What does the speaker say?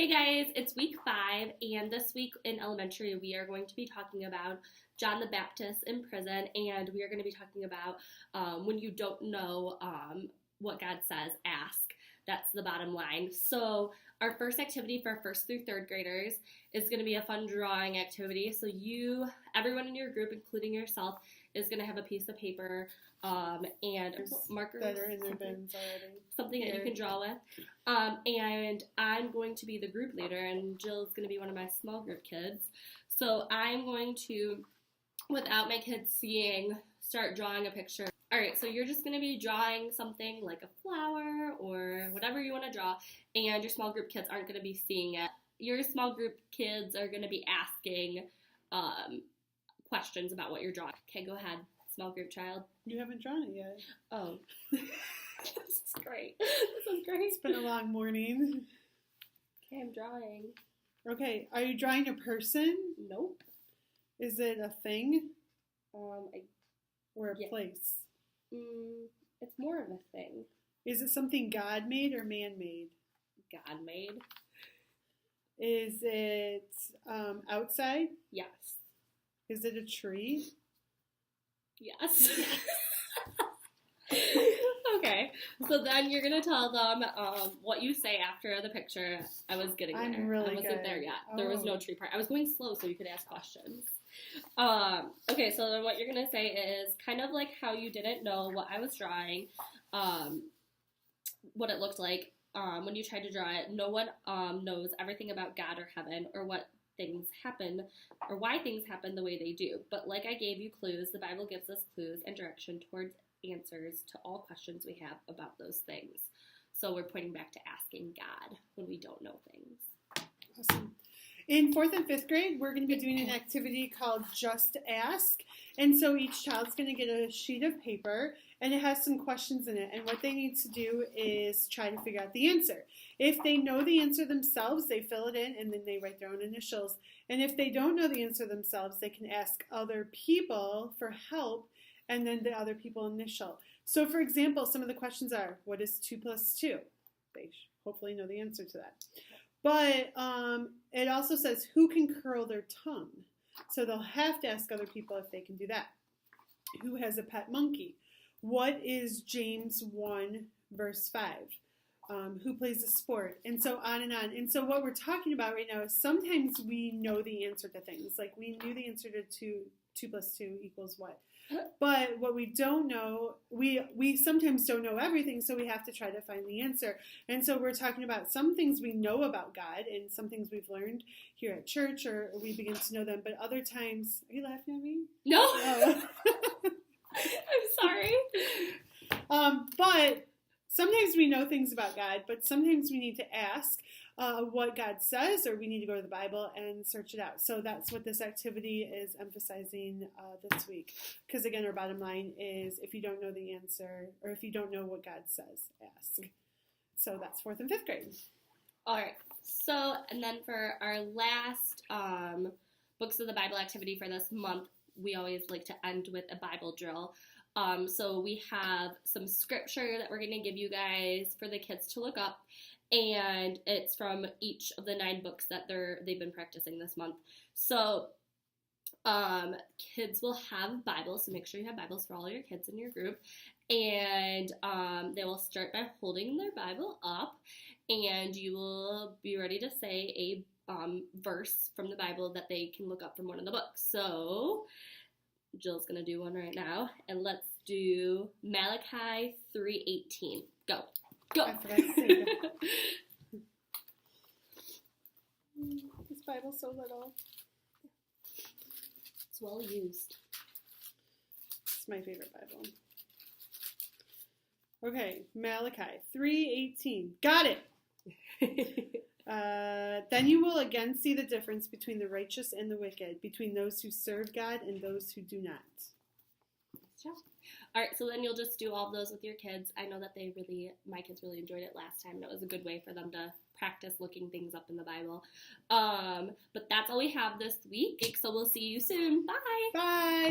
Hey guys, it's week 5, and this week in elementary we are going to be talking about John the Baptist in prison, and we are going to be talking about when you don't know what God says, ask. That's the bottom line. So our first activity for 1st through 3rd graders is going to be a fun drawing activity. So everyone in your group, including yourself, is going to have a piece of paper and markers that are in their bins already. Something that you can draw with. And I'm going to be the group leader, and Jill's going to be one of my small group kids. So I'm going to, without my kids seeing, start drawing a picture. All right, so you're just going to be drawing something like a flower or whatever you want to draw, and your small group kids aren't going to be seeing it. Your small group kids are going to be asking questions about what you're drawing. Okay, go ahead, small group child. You haven't drawn it yet. Oh. This is great. This is great. It's been a long morning. Okay, I'm drawing. Okay, are you drawing a person? Nope. Is it a thing? Or a Yeah. place? It's more of a thing. Is it something God made or man made? God made. Is it outside? Yes. Is it a tree? Yes. Okay, so then you're going to tell them what you say after the picture. I was getting there. I'm really I wasn't good. there yet. There was no tree part. I was going slow so you could ask questions. Okay, so then what you're going to say is kind of like how you didn't know what I was drawing, what it looked like when you tried to draw it. No one knows everything about God or heaven or what things happen or why things happen the way they do. But like I gave you clues, the Bible gives us clues and direction towards answers to all questions we have about those things. So we're pointing back to asking God when we don't know things. Awesome. In 4th and 5th grade, we're going to be doing an activity called Just Ask. And so each child's going to get a sheet of paper, and it has some questions in it. And what they need to do is try to figure out the answer. If they know the answer themselves, they fill it in, and then they write their own initials. And if they don't know the answer themselves, they can ask other people for help, and then the other people initial. So, for example, some of the questions are, what is 2 plus 2? They hopefully know the answer to that. But it also says, who can curl their tongue? So they'll have to ask other people if they can do that. Who has a pet monkey? What is James 1, verse 5? Who plays a sport? And so on and on. And so what we're talking about right now is sometimes we know the answer to things. Like we knew the answer to 2 plus 2 equals what? But what we don't know, we sometimes don't know everything, so we have to try to find the answer. And so we're talking about some things we know about God and some things we've learned here at church or we begin to know them. But other times, are you laughing at me? No. Oh. I'm sorry. But sometimes we know things about God, but sometimes we need to ask what God says, or we need to go to the Bible and search it out. So that's what this activity is emphasizing this week. Because again, our bottom line is if you don't know the answer, or if you don't know what God says, ask. So that's 4th and 5th grade. All right. So, and then for our last Books of the Bible activity for this month, we always like to end with a Bible drill. So we have some scripture that we're going to give you guys for the kids to look up, and it's from each of the 9 books that they've been practicing this month. So kids will have Bibles, so make sure you have Bibles for all your kids in your group, and they will start by holding their Bible up, and you will be ready to say a verse from the Bible that they can look up from one of the books. So Jill's going to do one right now, and let's do Malachi 3:18. Go. Go. I forgot to say that. This Bible's so little. It's well used. It's my favorite Bible. Okay, Malachi 3:18. Got it! Then you will again see the difference between the righteous and the wicked, between those who serve God and those who do not. All right, so then you'll just do all of those with your kids. I know that my kids really enjoyed it last time, and it was a good way for them to practice looking things up in the Bible. But that's all we have this week, so we'll see you soon. Bye! Bye!